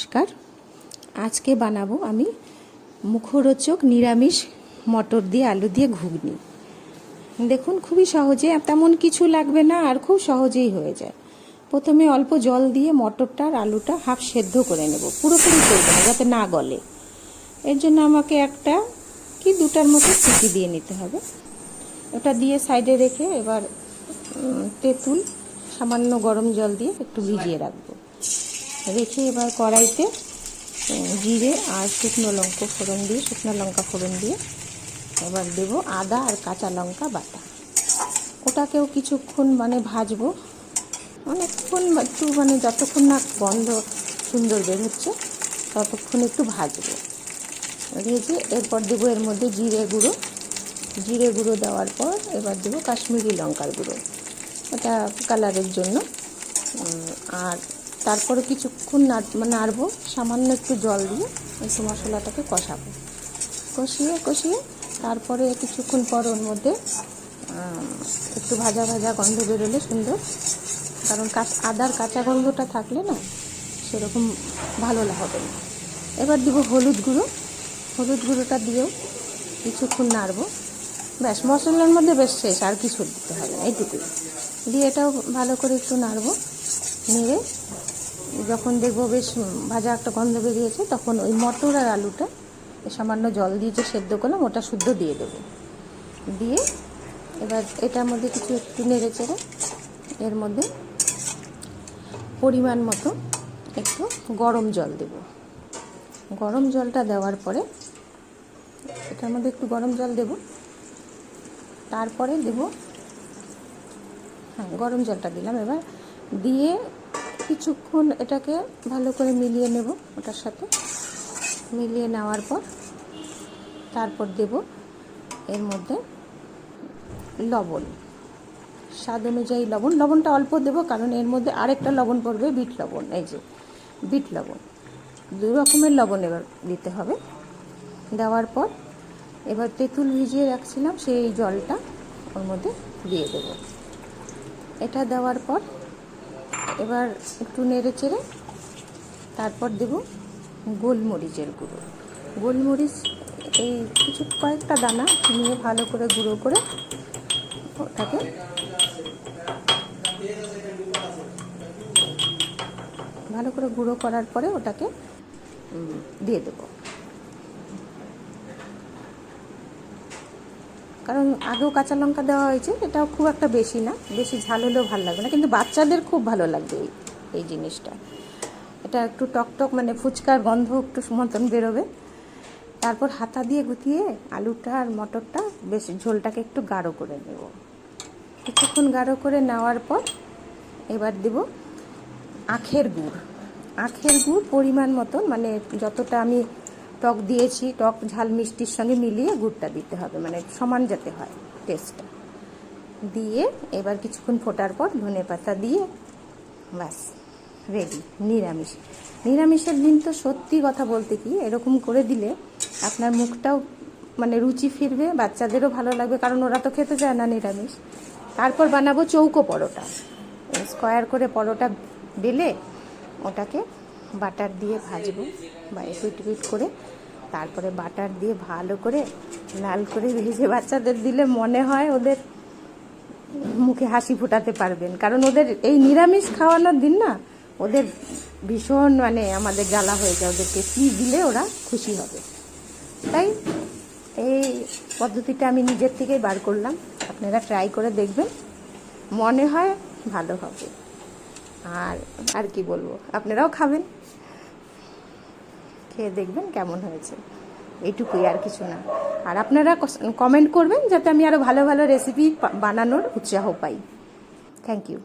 নমস্কার। আজকে বানাবো আমি মুখরোচক নিরামিষ মটর দিয়ে আলু দিয়ে ঘুগনি। দেখুন, খুবই সহজে, তেমন কিছু লাগবে না আর খুব সহজেই হয়ে যায়। প্রথমে অল্প জল দিয়ে মটরটা আর আলুটা হাফ সেদ্ধ করে নেব, পুরোপুরি করবো না যাতে না গলে। এর জন্য আমাকে একটা কি দুটার মতো সিটি দিয়ে নিতে হবে। ওটা দিয়ে সাইডে রেখে এবার তেঁতুল সামান্য গরম জল দিয়ে একটু ভিজিয়ে রাখবো। রেখে এবার কড়াইতে জিরে আর শুকনো লঙ্কা ফোড়ন দিয়ে এবার দেবো আদা আর কাঁচা লঙ্কা বাটা। ওটাকেও কিছুক্ষণ ভাজবো, অনেকক্ষণ, একটু যতক্ষণ না গন্ধ সুন্দর বের হচ্ছে ততক্ষণ একটু ভাজবো। ভেজে এরপর দেবো এর মধ্যে জিরে গুঁড়ো দেওয়ার পর এবার দেবো কাশ্মীরি লঙ্কার গুঁড়ো, ওটা কালারের জন্য। আর তারপরে কিছুক্ষণ নাড়বো, সামান্য একটু জল দিয়ে একটু মশলাটাকে কষিয়ে তারপরে কিছুক্ষণ পর ওর মধ্যে একটু ভাজা গন্ধ বেরোলে সুন্দর, কারণ আদার কাঁচা গন্ধটা থাকলে না সেরকম ভালো হবে না। এবার দিব হলুদ গুঁড়োটা দিয়েও কিছুক্ষণ নাড়বো। ব্যাস, মশলার মধ্যে বেশ শেষ, আর কিছু দিতে হবে না, এইটুকুই দিয়ে এটাও ভালো করে একটু নাড়বো। নেড়ে যখন দেখবো বেশ ভাজা একটা গন্ধ বেরিয়েছে তখন ওই মটর আর আলুটা সামান্য জল দিয়ে যে সেদ্ধ করলাম ওটা শুদ্ধ দিয়ে দেবো। দিয়ে এবার এটার মধ্যে কিছু একটু নেড়ে চেড়ে এর মধ্যে পরিমাণ মতো একটু গরম জল দেব। গরম জলটা দেওয়ার পরে এটার মধ্যে একটু গরম জল দেব, তারপরে দেব, গরম জলটা দিলাম। এবার দিয়ে কিছুক্ষণ এটাকে ভালো করে মিলিয়ে নেব, ওটার সাথে মিলিয়ে নেওয়ার পর তারপর দেব এর মধ্যে লবণ, স্বাদ অনুযায়ী লবণটা অল্প দেব, কারণ এর মধ্যে আরেকটা লবণ পড়বে, বিট লবণ। এই যে বিট লবণ, দু রকমের লবণ এবার দিতে হবে। দেওয়ার পর এবার তেঁতুল ভিজিয়ে রাখছিলাম সেই জলটা ওর মধ্যে দিয়ে দেব। এটা দেওয়ার পর এবার একটু নেড়ে চেড়ে তারপর দেব গোলমরিচের গুঁড়ো। গোলমরিচ এই কয়েকটা দানা নিয়ে ভালো করে গুঁড়ো করে ওটাকে ভালো করে গুঁড়ো করার পরে ওটাকে দিয়ে দেব। কারণ আগেও কাঁচা লঙ্কা দেওয়া হয়েছে, এটাও খুব একটা বেশি না, বেশি ঝাল হলেও ভালো লাগবে না, কিন্তু বাচ্চাদের খুব ভালো লাগবে এই জিনিসটা। এটা একটু টকটক ফুচকার গন্ধ একটু মতন বেরোবে। তারপর হাতা দিয়ে গুটিয়ে আলুটা আর মটরটা বেশ ঝোলটাকে একটু গাঢ় করে নেব। কিছুক্ষণ গাঢ় করে নেওয়ার পর এবার দেব আখের গুড় পরিমাণ মতন, যতটা আমি টক দিয়েছি, টক ঝাল মিষ্টির সঙ্গে মিলিয়ে গুড়টা দিতে হবে, সমান যাতে হয় টেস্টটা। দিয়ে এবার কিছুক্ষণ ফোটার পর ধনেপাতা দিয়ে ব্যাস রেডি নিরামিষের দিন তো সত্যি কথা বলতে কি এরকম করে দিলে আপনার মুখটাও রুচি ফিরবে, বাচ্চাদেরও ভালো লাগবে, কারণ ওরা তো খেতে চায় না নিরামিষ। তারপর বানাবো চৌকো পরোটা। স্কোয়ার করে পরোটা বেলে ওটাকে বাটার দিয়ে ভাজবো, বা এপিট করে তারপরে বাটার দিয়ে ভালো করে লাল করে ভেজে বাচ্চাদের দিলে মনে হয় ওদের মুখে হাসি ফোটাতে পারবেন, কারণ ওদের এই নিরামিষ খাওয়ানোর দিন না ওদের ভীষণ আমাদের জ্বালা হয়ে যায়, ওদেরকে কী দিলে ওরা খুশি হবে। তাই এই পদ্ধতিটা আমি নিজের থেকেই বার করলাম, আপনারা ট্রাই করে দেখবেন, মনে হয় ভালো হবে। আর কি বলবো, আপনারাও খাবেন, খেয়ে দেখবেন কেমন হয়েছে, এইটুকুই, আর কিছু না। আর আপনারা কমেন্ট করবেন যাতে আমি আরও ভালো রেসিপি বানানোর উৎসাহ পাই। Thank you.